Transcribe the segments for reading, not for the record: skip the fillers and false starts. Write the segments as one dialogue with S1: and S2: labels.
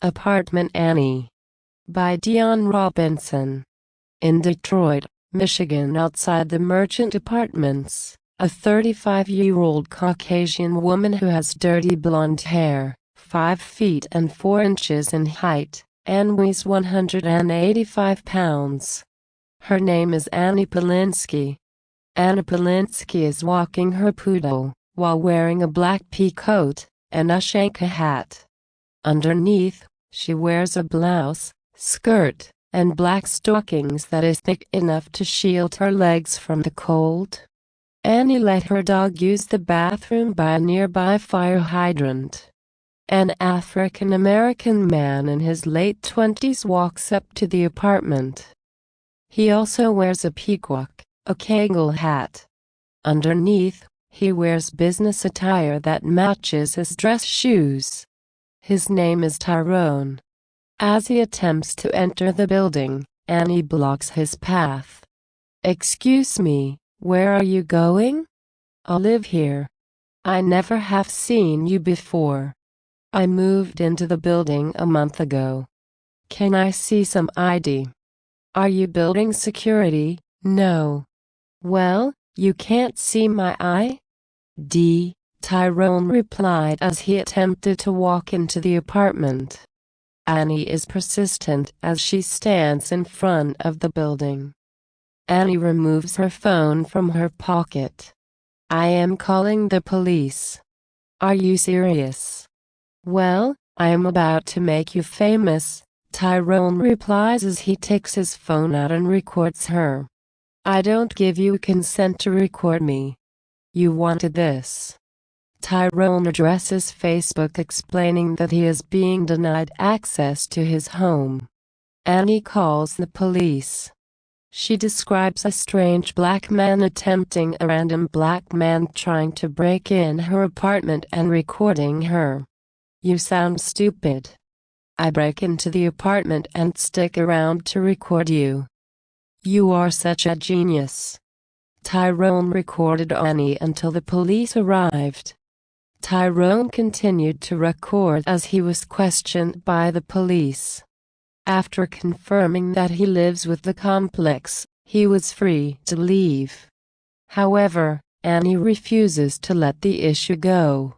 S1: Apartment Annie by Dion Robinson. In Detroit, Michigan, outside the Merchant Apartments, a 35-year-old Caucasian woman who has dirty blonde hair, 5 feet and 4 inches in height, and weighs 185 pounds. Her name is Annie Polinsky. Annie Polinsky is walking her poodle, while wearing a black pea coat and a Shanka hat. Underneath, she wears a blouse, skirt, and black stockings that is thick enough to shield her legs from the cold. Annie let her dog use the bathroom by a nearby fire hydrant. An African-American man in his late 20s walks up to the apartment. He also wears a peacock, a Kangol hat. Underneath, he wears business attire that matches his dress shoes. His name is Tyrone. As he attempts to enter the building, Annie blocks his path. "Excuse me, where are you going?" "I live here. I never have seen you before. I moved into the building a month ago. Can I see some ID?" "Are you building security?" "No." "Well, you can't see my ID?" Tyrone replied as he attempted to walk into the apartment. Annie is persistent as she stands in front of the building. Annie removes her phone from her pocket. "I am calling the police." "Are you serious?" "Well, I am about to make you famous," Tyrone replies as he takes his phone out and records her. "I don't give you consent to record me. You wanted this." Tyrone addresses Facebook explaining that he is being denied access to his home. Annie calls the police. She describes a strange black man attempting a random black man trying to break in her apartment and recording her. "You sound stupid. I break into the apartment and stick around to record you. You are such a genius." Tyrone recorded Annie until the police arrived. Tyrone continued to record as he was questioned by the police. After confirming that he lives with the complex, he was free to leave. However, Annie refuses to let the issue go.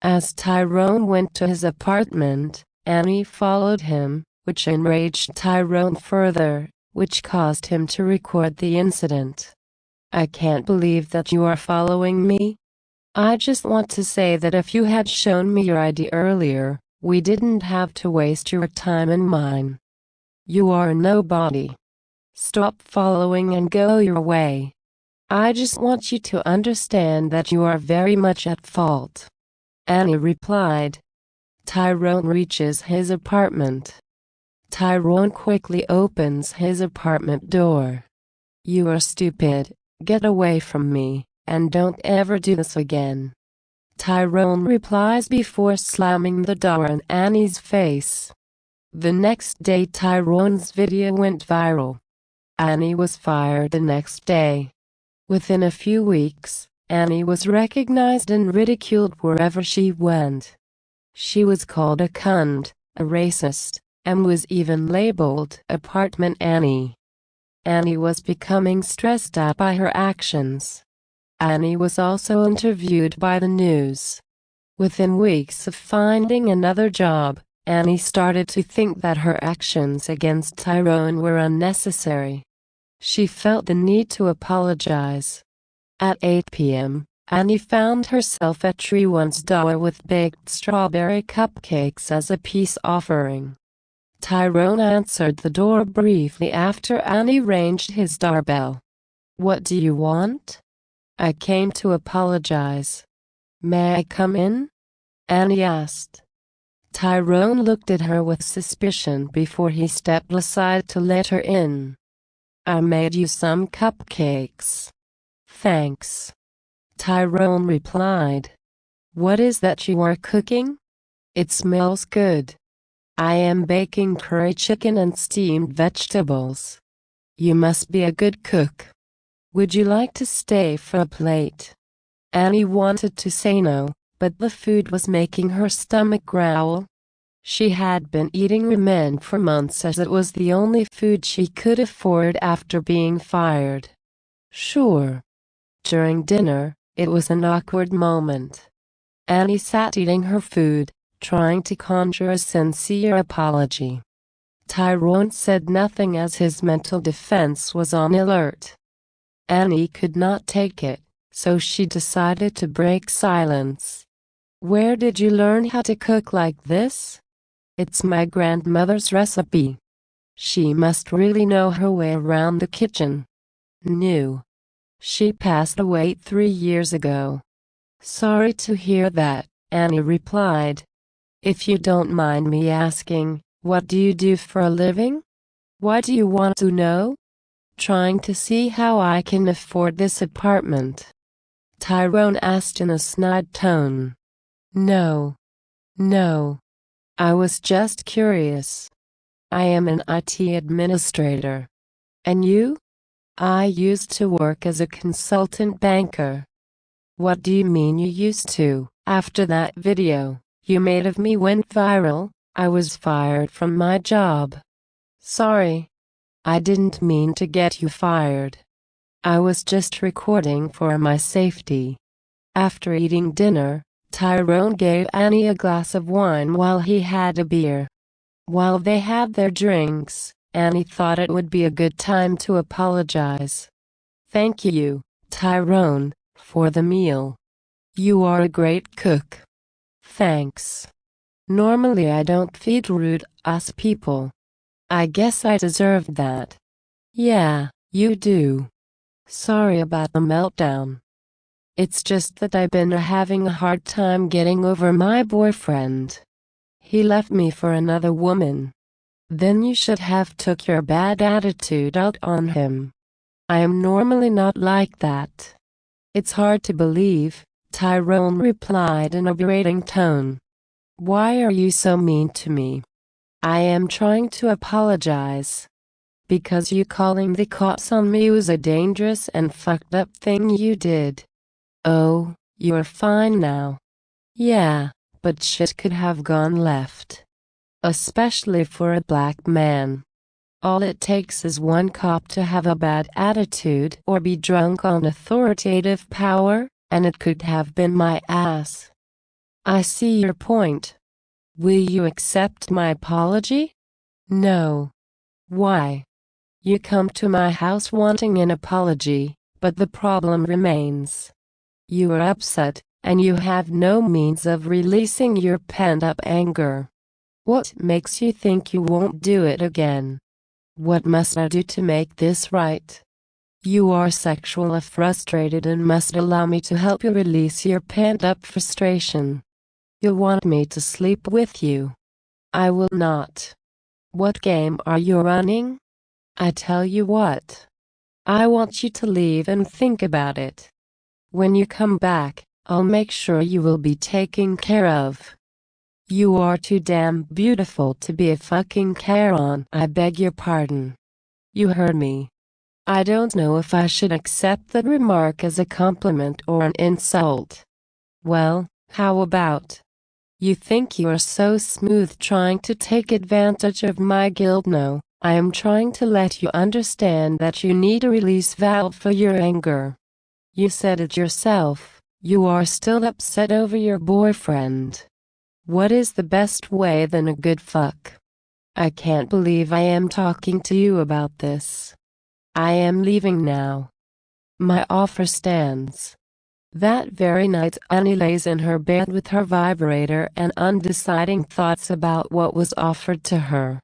S1: As Tyrone went to his apartment, Annie followed him, which enraged Tyrone further, which caused him to record the incident. "I can't believe that you are following me. I just want to say that if you had shown me your ID earlier, we didn't have to waste your time and mine. You are a nobody. Stop following and go your way. I just want you to understand that you are very much at fault," Annie replied. Tyrone reaches his apartment. Tyrone quickly opens his apartment door. "You are stupid, get away from me, and don't ever do this again," Tyrone replies before slamming the door in Annie's face. The next day Tyrone's video went viral. Annie was fired the next day. Within a few weeks, Annie was recognized and ridiculed wherever she went. She was called a cunt, a racist, and was even labeled Apartment Annie. Annie was becoming stressed out by her actions. Annie was also interviewed by the news. Within weeks of finding another job, Annie started to think that her actions against Tyrone were unnecessary. She felt the need to apologize. At 8 p.m., Annie found herself at Treone's door with baked strawberry cupcakes as a peace offering. Tyrone answered the door briefly after Annie rang his doorbell. "What do you want?" "I came to apologize." "May I come in?" Annie asked. Tyrone looked at her with suspicion before he stepped aside to let her in. "I made you some cupcakes." "Thanks," Tyrone replied. "What is that you are cooking? It smells good." "I am baking curry chicken and steamed vegetables." "You must be a good cook. Would you like to stay for a plate?" Annie wanted to say no, but the food was making her stomach growl. She had been eating ramen for months as it was the only food she could afford after being fired. Sure. During dinner, it was an awkward moment. Annie sat eating her food, trying to conjure a sincere apology. Tyrone said nothing as his mental defense was on alert. Annie could not take it, so she decided to break silence. "Where did you learn how to cook like this?" "It's my grandmother's recipe." She must really know her way around the kitchen. "Knew. She passed away 3 years ago." "Sorry to hear that," Annie replied. "If you don't mind me asking, what do you do for a living?" "Why do you want to know?" "Trying to see how I can afford this apartment," Tyrone asked in a snide tone. No. I was just curious. I am an IT administrator." "And you?" "I used to work as a consultant banker." "What do you mean you used to?" "After that video you made of me went viral, I was fired from my job." "Sorry. I didn't mean to get you fired. I was just recording for my safety." After eating dinner, Tyrone gave Annie a glass of wine while he had a beer. While they had their drinks, Annie thought it would be a good time to apologize. "Thank you, Tyrone, for the meal. You are a great cook." "Thanks. Normally I don't feed rude ass people. I guess I deserved that." "Yeah, you do. Sorry about the meltdown. It's just that I've been having a hard time getting over my boyfriend. He left me for another woman." "Then you should have took your bad attitude out on him." "I am normally not like that." "It's hard to believe," Tyrone replied in a berating tone. "Why are you so mean to me?" "I am trying to apologize. Because you calling the cops on me was a dangerous and fucked up thing you did." "Oh, you're fine now." "Yeah, but shit could have gone left. Especially for a black man. All it takes is one cop to have a bad attitude or be drunk on authoritative power, and it could have been my ass." "I see your point. Will you accept my apology?" "No." "Why?" "You come to my house wanting an apology, but the problem remains. You are upset, and you have no means of releasing your pent-up anger. What makes you think you won't do it again? What must I do to make this right?" "You are sexually frustrated and must allow me to help you release your pent-up frustration." "You want me to sleep with you?" "I will not." "What game are you running?" "I tell you what. I want you to leave and think about it. When you come back, I'll make sure you will be taken care of." "You are too damn beautiful to be a fucking Karen." "I beg your pardon." "You heard me. I don't know if I should accept that remark as a compliment or an insult." "Well, how about? You think you are so smooth trying to take advantage of my guilt? No, I am trying to let you understand that you need a release valve for your anger. You said it yourself, you are still upset over your boyfriend. What is the best way than a good fuck? I can't believe I am talking to you about this. I am leaving now. My offer stands." That very night Annie lays in her bed with her vibrator and undeciding thoughts about what was offered to her.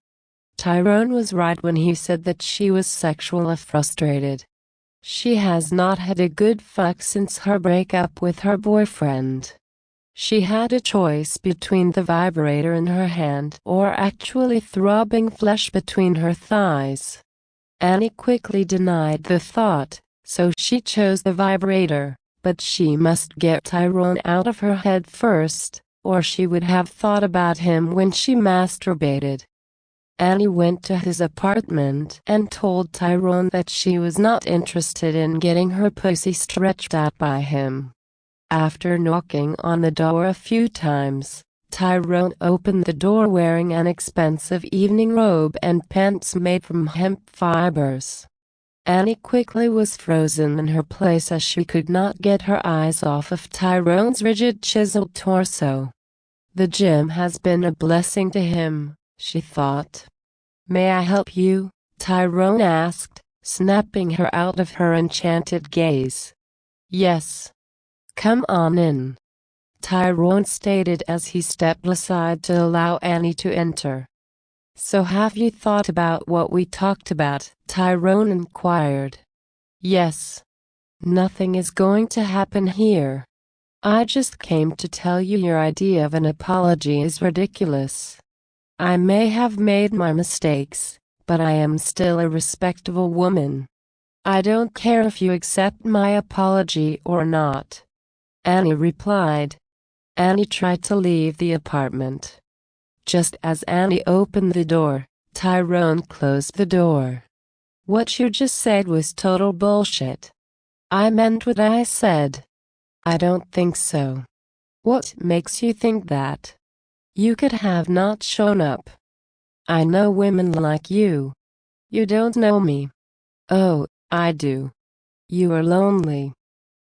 S1: Tyrone was right when he said that she was sexually frustrated. She has not had a good fuck since her breakup with her boyfriend. She had a choice between the vibrator in her hand or actually throbbing flesh between her thighs. Annie quickly denied the thought, so she chose the vibrator, but she must get Tyrone out of her head first, or she would have thought about him when she masturbated. Annie went to his apartment and told Tyrone that she was not interested in getting her pussy stretched out by him. After knocking on the door a few times, Tyrone opened the door wearing an expensive evening robe and pants made from hemp fibers. Annie quickly was frozen in her place as she could not get her eyes off of Tyrone's rigid chiseled torso. The gym has been a blessing to him, she thought. May I help you? Tyrone asked, snapping her out of her enchanted gaze. Yes. Come on in, Tyrone stated as he stepped aside to allow Annie to enter. So have you thought about what we talked about? Tyrone inquired. Yes. Nothing is going to happen here. I just came to tell you your idea of an apology is ridiculous. I may have made my mistakes, but I am still a respectable woman. I don't care if you accept my apology or not, Annie replied. Annie tried to leave the apartment. Just as Annie opened the door, Tyrone closed the door. What you just said was total bullshit. I meant what I said. I don't think so. What makes you think that? You could have not shown up. I know women like you. You don't know me. Oh, I do. You are lonely.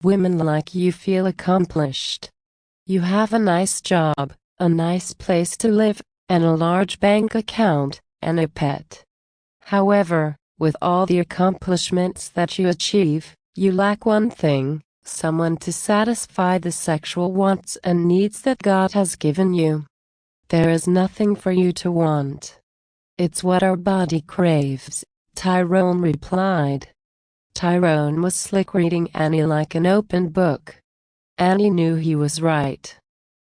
S1: Women like you feel accomplished. You have a nice job, a nice place to live, and a large bank account, and a pet. However, with all the accomplishments that you achieve, you lack one thing, someone to satisfy the sexual wants and needs that God has given you. There is nothing for you to want. It's what our body craves, Tyrone replied. Tyrone was slick reading Annie like an open book. Annie knew he was right.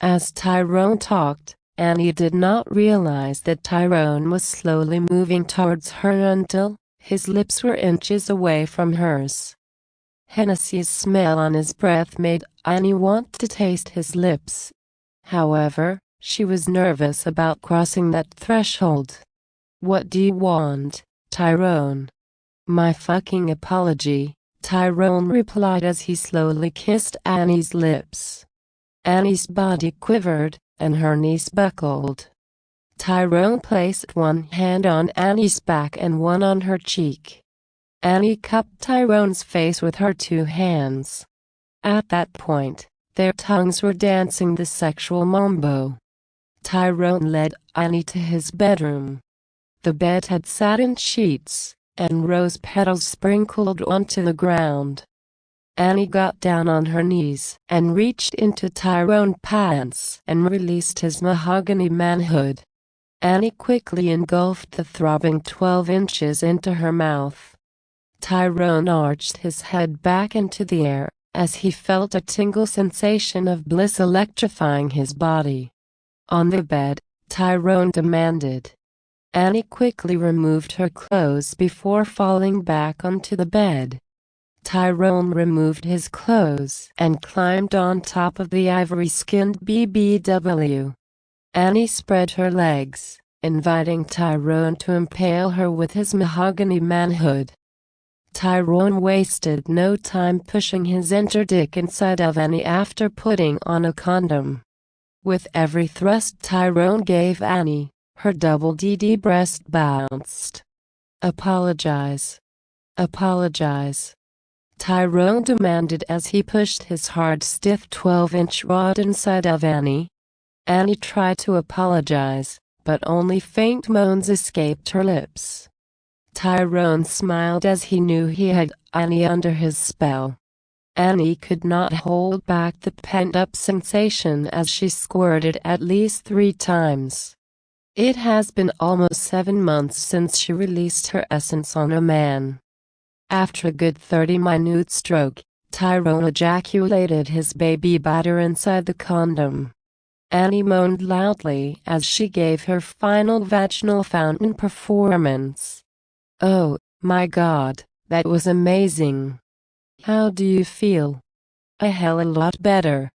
S1: As Tyrone talked, Annie did not realize that Tyrone was slowly moving towards her until his lips were inches away from hers. Hennessy's smell on his breath made Annie want to taste his lips. However, she was nervous about crossing that threshold. What do you want, Tyrone? My fucking apology, Tyrone replied as he slowly kissed Annie's lips. Annie's body quivered, and her knees buckled. Tyrone placed one hand on Annie's back and one on her cheek. Annie cupped Tyrone's face with her two hands. At that point, their tongues were dancing the sexual mambo. Tyrone led Annie to his bedroom. The bed had satin sheets, and rose petals sprinkled onto the ground. Annie got down on her knees and reached into Tyrone's pants and released his mahogany manhood. Annie quickly engulfed the throbbing 12 inches into her mouth. Tyrone arched his head back into the air as he felt a tingle sensation of bliss electrifying his body. On the bed, Tyrone demanded. Annie quickly removed her clothes before falling back onto the bed. Tyrone removed his clothes and climbed on top of the ivory-skinned BBW. Annie spread her legs, inviting Tyrone to impale her with his mahogany manhood. Tyrone wasted no time pushing his interdick inside of Annie after putting on a condom. With every thrust Tyrone gave Annie, her double DD breast bounced. Apologize. Apologize, Tyrone demanded as he pushed his hard stiff 12-inch rod inside of Annie. Annie tried to apologize, but only faint moans escaped her lips. Tyrone smiled as he knew he had Annie under his spell. Annie could not hold back the pent-up sensation as she squirted at least 3 times. It has been almost 7 months since she released her essence on a man. After a good 30-minute stroke, Tyrone ejaculated his baby batter inside the condom. Annie moaned loudly as she gave her final vaginal fountain performance. Oh, my God, that was amazing. How do you feel? A hell a lot better.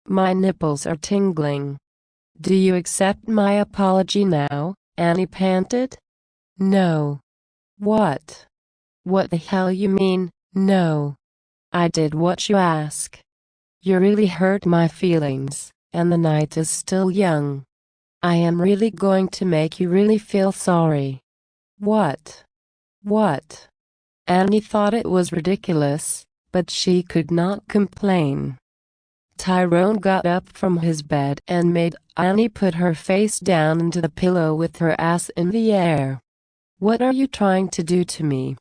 S1: My nipples are tingling. Do you accept my apology now? Annie panted. No. What? What the hell you mean, no? I did what you ask. You really hurt my feelings, and the night is still young. I am really going to make you really feel sorry." "What? What?" Annie thought it was ridiculous, but she could not complain. Tyrone got up from his bed and made Annie put her face down into the pillow with her ass in the air. "What are you trying to do to me?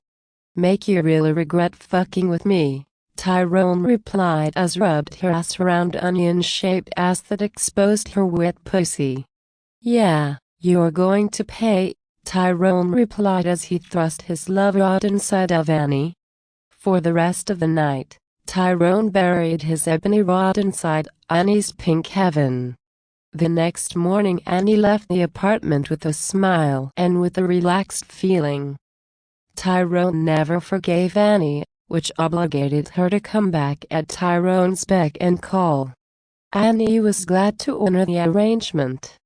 S1: Make you really regret fucking with me?" Tyrone replied as rubbed her ass around onion-shaped ass that exposed her wet pussy. "Yeah, you're going to pay," Tyrone replied as he thrust his love rod inside of Annie. For the rest of the night, Tyrone buried his ebony rod inside Annie's pink heaven. The next morning Annie left the apartment with a smile and with a relaxed feeling. Tyrone never forgave Annie, which obligated her to come back at Tyrone's beck and call. Annie was glad to honor the arrangement.